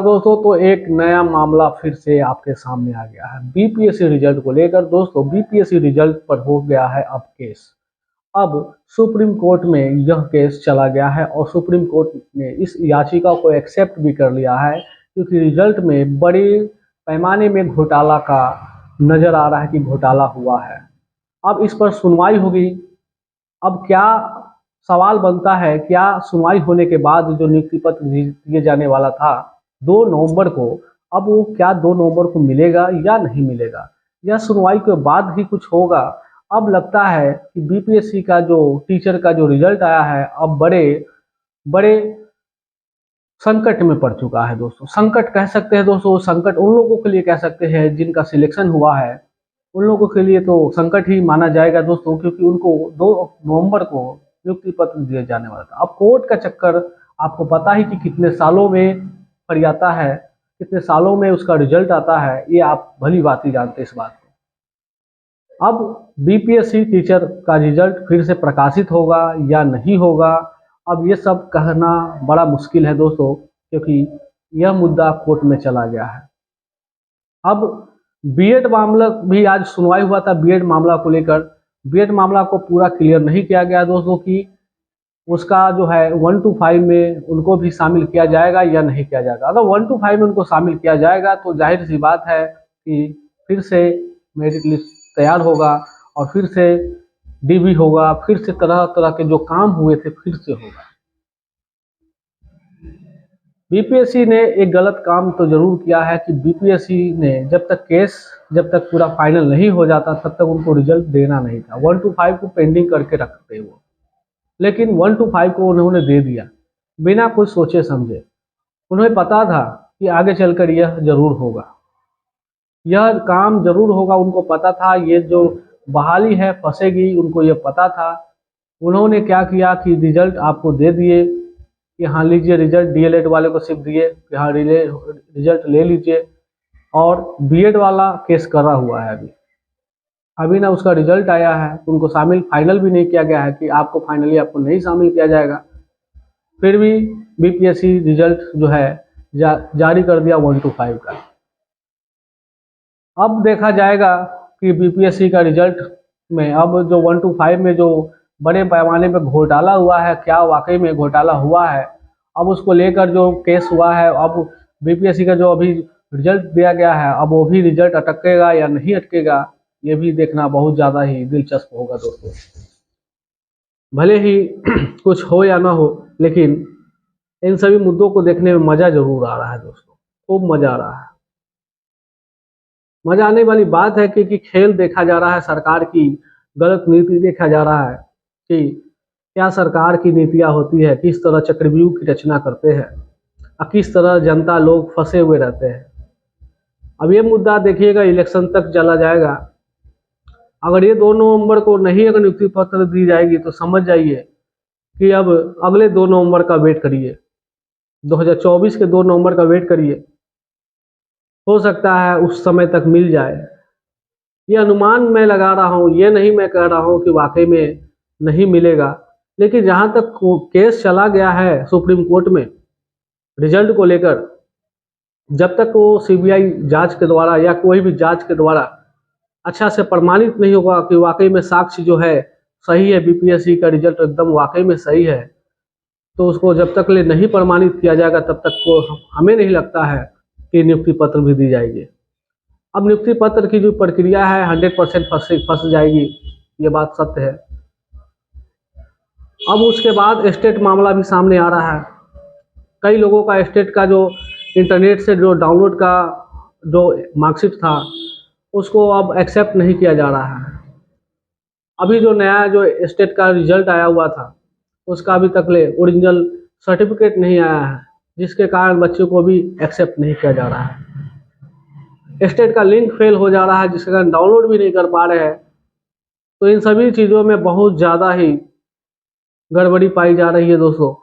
दोस्तों, तो एक नया मामला फिर से आपके सामने आ गया है बीपीएससी रिजल्ट को लेकर। दोस्तों, बीपीएससी रिजल्ट पर हो गया है अब केस। अब सुप्रीम कोर्ट में यह केस चला गया है और सुप्रीम कोर्ट ने इस याचिका को एक्सेप्ट भी कर लिया है, क्योंकि रिजल्ट में बड़े पैमाने में घोटाला का नज़र आ रहा है कि घोटाला हुआ है। अब इस पर सुनवाई होगी। अब क्या सवाल बनता है, क्या सुनवाई होने के बाद जो नियुक्ति पत्र दिए जाने वाला था 2 नवंबर को, अब वो क्या 2 नवंबर को मिलेगा या नहीं मिलेगा, या सुनवाई के बाद ही कुछ होगा। अब लगता है कि बीपीएससी का जो टीचर का जो रिजल्ट आया है अब बड़े बड़े संकट में पड़ चुका है। दोस्तों, संकट कह सकते हैं। दोस्तों, संकट उन लोगों के लिए कह सकते हैं जिनका सिलेक्शन हुआ है, उन लोगों के लिए तो संकट ही माना जाएगा दोस्तों, क्योंकि उनको 2 नवंबर को नियुक्ति पत्र दिए जाने वाला था। अब कोर्ट का चक्कर आपको पता ही कि कितने सालों में फरियाता है, कितने सालों में उसका रिजल्ट आता है, ये आप भली बात ही जानते हैं इस बात को। अब बीपीएससी टीचर का रिजल्ट फिर से प्रकाशित होगा या नहीं होगा, अब ये सब कहना बड़ा मुश्किल है दोस्तों, क्योंकि यह मुद्दा कोर्ट में चला गया है। अब बीएड मामला भी आज सुनवाई हुआ था। बीएड मामला को लेकर बीएड मामला को पूरा क्लियर नहीं किया गया दोस्तों कि उसका जो है 1 to 5 में उनको भी शामिल किया जाएगा या नहीं किया जाएगा। अगर 1 to 5 में उनको शामिल किया जाएगा तो जाहिर सी बात है कि फिर से मेरिट लिस्ट तैयार होगा और फिर से डीबी होगा, फिर से तरह तरह के जो काम हुए थे फिर से होगा। बीपीएससी ने एक गलत काम तो जरूर किया है कि बीपीएससी ने जब तक पूरा फाइनल नहीं हो जाता तब तक उनको रिजल्ट देना नहीं था। 1 to 5 को पेंडिंग करके रखते वो, लेकिन 1 to 5 को उन्होंने दे दिया बिना कुछ सोचे समझे। उन्हें पता था कि आगे चलकर यह जरूर होगा, यह काम जरूर होगा। उनको पता था ये जो बहाली है फंसेगी, उनको ये पता था। उन्होंने क्या किया कि रिजल्ट आपको दे दिए कि हाँ लीजिए रिजल्ट, डीएलएड वाले को सिर्फ दिए कि हाँ रिजल्ट ले लीजिए, और बीएड वाला केस करा हुआ है अभी ना उसका रिजल्ट आया है, तो उनको शामिल फाइनल भी नहीं किया गया है कि आपको फाइनली आपको नहीं शामिल किया जाएगा। फिर भी बीपीएससी रिजल्ट जो है जारी कर दिया 1 to 5 का। अब देखा जाएगा कि बीपीएससी का रिजल्ट में अब जो 1 to 5 में जो बड़े पैमाने पर घोटाला हुआ है, क्या वाकई में घोटाला हुआ है। अब उसको लेकर जो केस हुआ है, अब बीपीएससी का जो अभी रिजल्ट दिया गया है, अब वो भी रिजल्ट अटकेगा या नहीं अटकेगा, ये भी देखना बहुत ज़्यादा ही दिलचस्प होगा दोस्तों। भले ही कुछ हो या ना हो, लेकिन इन सभी मुद्दों को देखने में मज़ा जरूर आ रहा है दोस्तों, खूब मज़ा आ रहा है। मज़ा आने वाली बात है कि खेल देखा जा रहा है, सरकार की गलत नीति देखा जा रहा है कि क्या सरकार की नीतियाँ होती है, किस तरह चक्रव्यूह की रचना करते हैं और किस तरह जनता लोग फंसे हुए रहते हैं। अब ये मुद्दा देखिएगा इलेक्शन तक चला जाएगा। अगर ये 2 नवंबर को नहीं अगर नियुक्ति पत्र दी जाएगी तो समझ जाइए कि अब अगले 2 नवंबर का वेट करिए, 2024 के 2 नवंबर का वेट करिए। हो सकता है उस समय तक मिल जाए, ये अनुमान मैं लगा रहा हूँ, ये नहीं मैं कह रहा हूँ कि वाकई में नहीं मिलेगा। लेकिन जहाँ तक केस चला गया है सुप्रीम कोर्ट में रिजल्ट को लेकर, जब तक वो सीबीआई जांच के द्वारा या कोई भी जांच के द्वारा अच्छा से प्रमाणित नहीं होगा कि वाकई में साक्ष्य जो है सही है, बीपीएससी का रिजल्ट एकदम वाकई में सही है, तो उसको जब तक ले नहीं प्रमाणित किया जाएगा तब तक को हमें नहीं लगता है कि नियुक्ति पत्र भी दी जाएगी। अब नियुक्ति पत्र की जो प्रक्रिया है 100% फंस जाएगी, ये बात सत्य है। अब उसके बाद स्टेट मामला भी सामने आ रहा है। कई लोगों का स्टेट का जो इंटरनेट से जो डाउनलोड का जो मार्कशीट था उसको अब एक्सेप्ट नहीं किया जा रहा है। अभी जो नया जो स्टेट का रिजल्ट आया हुआ था उसका अभी तक ले ओरिजिनल सर्टिफिकेट नहीं आया है, जिसके कारण बच्चों को भी एक्सेप्ट नहीं किया जा रहा है। स्टेट का लिंक फेल हो जा रहा है, जिसके कारण डाउनलोड भी नहीं कर पा रहे हैं। तो इन सभी चीज़ों में बहुत ज़्यादा ही गड़बड़ी पाई जा रही है दोस्तों।